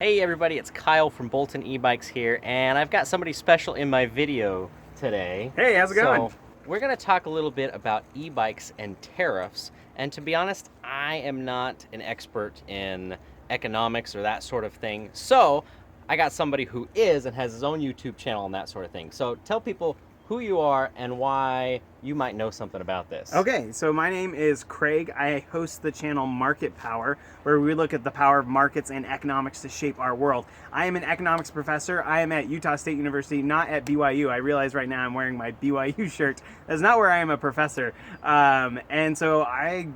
Hey everybody, it's Kyle from Bolton E-Bikes here, and I've got somebody special in my video today. Hey, how's it going? So we're going to talk a little bit about e-bikes and tariffs, and to be honest, I am not an expert in economics or that sort of thing, so I got somebody who is and has his own YouTube channel and that sort of thing. So tell people who you are and why you might know something about this. Okay, so my name is Craig. I host the channel Market Power, where we look at the power of markets and economics to shape our world. I am an economics professor. I am at Utah State University, not at BYU. I realize right now I'm wearing my BYU shirt. That's not where I am a professor. And so I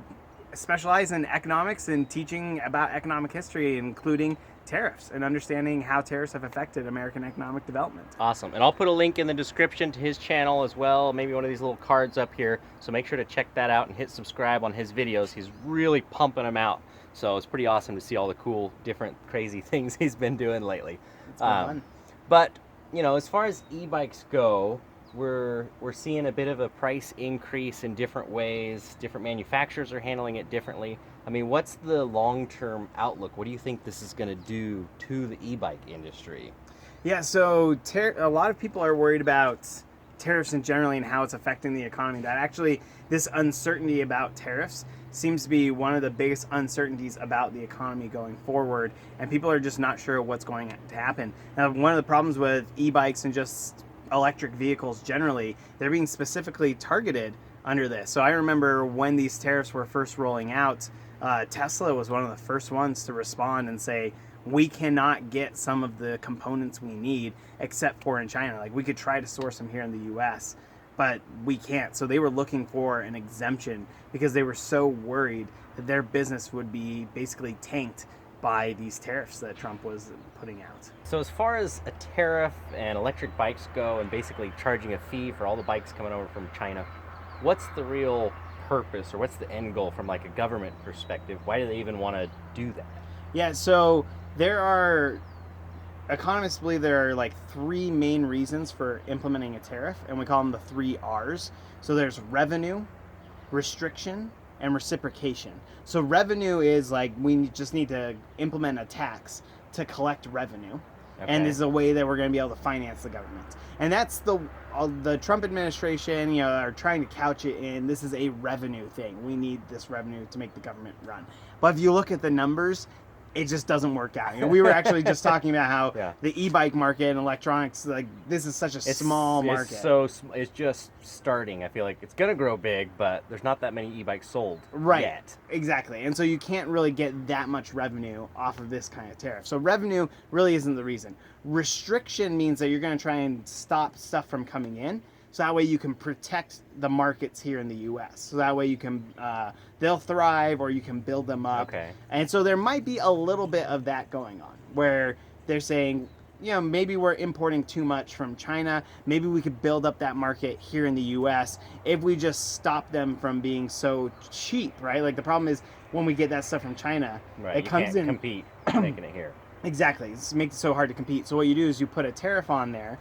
specialize in economics and teaching about economic history, including tariffs and understanding how tariffs have affected American economic development. Awesome. And I'll put a link in the description to his channel as well, maybe one of these little cards up here. So make sure to check that out and hit subscribe on his videos. He's really pumping them out. So it's pretty awesome to see all the cool, different, crazy things he's been doing lately. It's been fun. But, you know, as far as e-bikes go, we're seeing a bit of a price increase in different ways. Different manufacturers are handling it differently. I mean, what's the long-term outlook? What do you think this is going to do to the e-bike industry? Yeah, so a lot of people are worried about tariffs in generally and how it's affecting the economy. That actually, this uncertainty about tariffs seems to be one of the biggest uncertainties about the economy going forward, and people are just not sure what's going to happen. Now, one of the problems with e-bikes and just electric vehicles generally, they're being specifically targeted under this. So I remember when these tariffs were first rolling out, Tesla was one of the first ones to respond and say, we cannot get some of the components we need except for in China. Like, we could try to source them here in the US, but we can't. So they were looking for an exemption because they were so worried that their business would be basically tanked by these tariffs that Trump was putting out. So as far as a tariff and electric bikes go and basically charging a fee for all the bikes coming over from China, what's the real purpose or what's the end goal from like a government perspective? Why do they even want to do that? Yeah, so economists believe there are like three main reasons for implementing a tariff, and we call them the 3 R's. So there's revenue, restriction, and reciprocation. So revenue is like we just need to implement a tax to collect revenue. Okay. And this is a way that we're going to be able to finance the government. And that's the Trump administration, are trying to couch it in this is a revenue thing. We need this revenue to make the government run. But if you look at the numbers, it just doesn't work out. We were actually just talking about how the e-bike market and electronics, like this is such a small market. It's just starting. I feel like it's going to grow big, but there's not that many e-bikes sold yet. Exactly. And so you can't really get that much revenue off of this kind of tariff. So revenue really isn't the reason. Restriction means that you're going to try and stop stuff from coming in. So that way you can protect the markets here in the U.S. So that way you can, they'll thrive or you can build them up. Okay. And so there might be a little bit of that going on where they're saying, maybe we're importing too much from China. Maybe we could build up that market here in the U.S. if we just stop them from being so cheap, right? Like the problem is when we get that stuff from China, it comes in. Compete making it here. Exactly. It makes it so hard to compete. So what you do is you put a tariff on there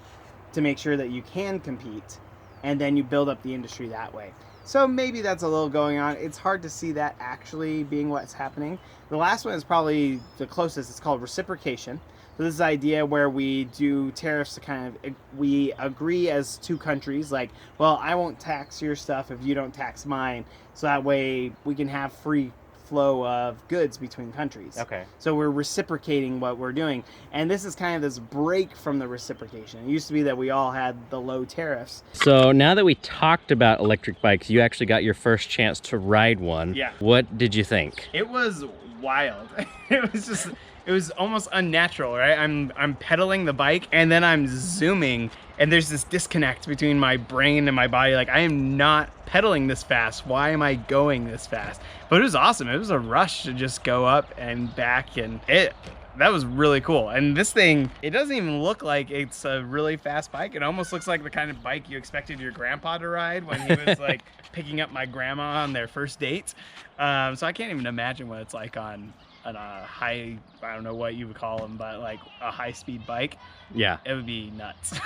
to make sure that you can compete, and then you build up the industry that way. So maybe that's a little going on. It's hard to see that actually being what's happening. The last one is probably the closest. It's called reciprocation. So this is the idea where we do tariffs to we agree as two countries, like, well, I won't tax your stuff if you don't tax mine. So that way we can have free flow of goods between countries. Okay. So we're reciprocating what we're doing. And this is kind of this break from the reciprocation. It used to be that we all had the low tariffs. So now that we talked about electric bikes, you actually got your first chance to ride one. Yeah. What did you think? It was wild. It was almost unnatural, right? I'm pedaling the bike and then I'm zooming, and there's this disconnect between my brain and my body. Like, I am not pedaling this fast. Why am I going this fast? But it was awesome. It was a rush to just go up and back, and that was really cool. And this thing, it doesn't even look like it's a really fast bike. It almost looks like the kind of bike you expected your grandpa to ride when he was like picking up my grandma on their first date. So I can't even imagine what it's like on a high, I don't know what you would call them, but like a high-speed bike. Yeah. It would be nuts.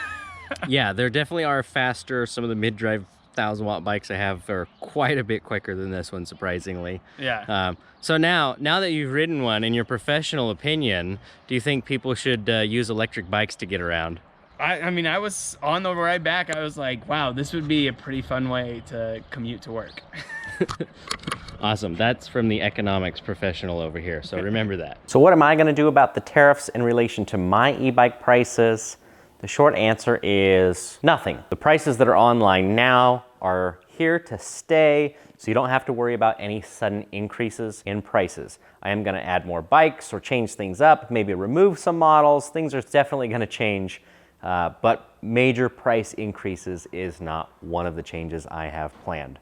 Yeah, there definitely are faster, some of the mid-drive 1,000-watt bikes I have are quite a bit quicker than this one, surprisingly. Yeah. So now that you've ridden one, in your professional opinion, do you think people should use electric bikes to get around? I mean, I was on the ride back. I was like, wow, this would be a pretty fun way to commute to work. Awesome. That's from the economics professional over here, so remember that. So what am I going to do about the tariffs in relation to my e-bike prices? The short answer is nothing. The prices that are online now are here to stay, so you don't have to worry about any sudden increases in prices. I am going to add more bikes or change things up, maybe remove some models. Things are definitely going to change, but major price increases is not one of the changes I have planned.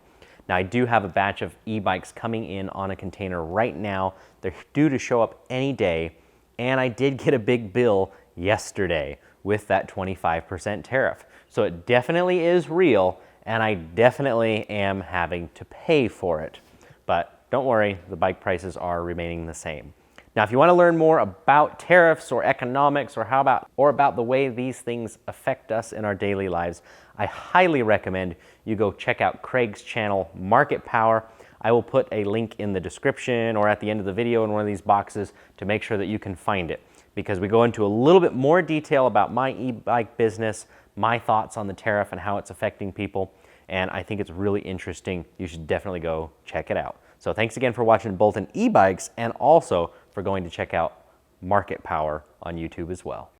Now, I do have a batch of e-bikes coming in on a container right now. They're due to show up any day, and I did get a big bill yesterday with that 25% tariff. So it definitely is real, and I definitely am having to pay for it. But don't worry, the bike prices are remaining the same. Now, if you want to learn more about tariffs or economics or about the way these things affect us in our daily lives, I highly recommend you go check out Craig's channel, Market Power. I will put a link in the description or at the end of the video in one of these boxes to make sure that you can find it, because we go into a little bit more detail about my e-bike business, my thoughts on the tariff and how it's affecting people, and I think it's really interesting. You should definitely go check it out. So thanks again for watching Bolton e-bikes, and also for going to check out Market Power on YouTube as well.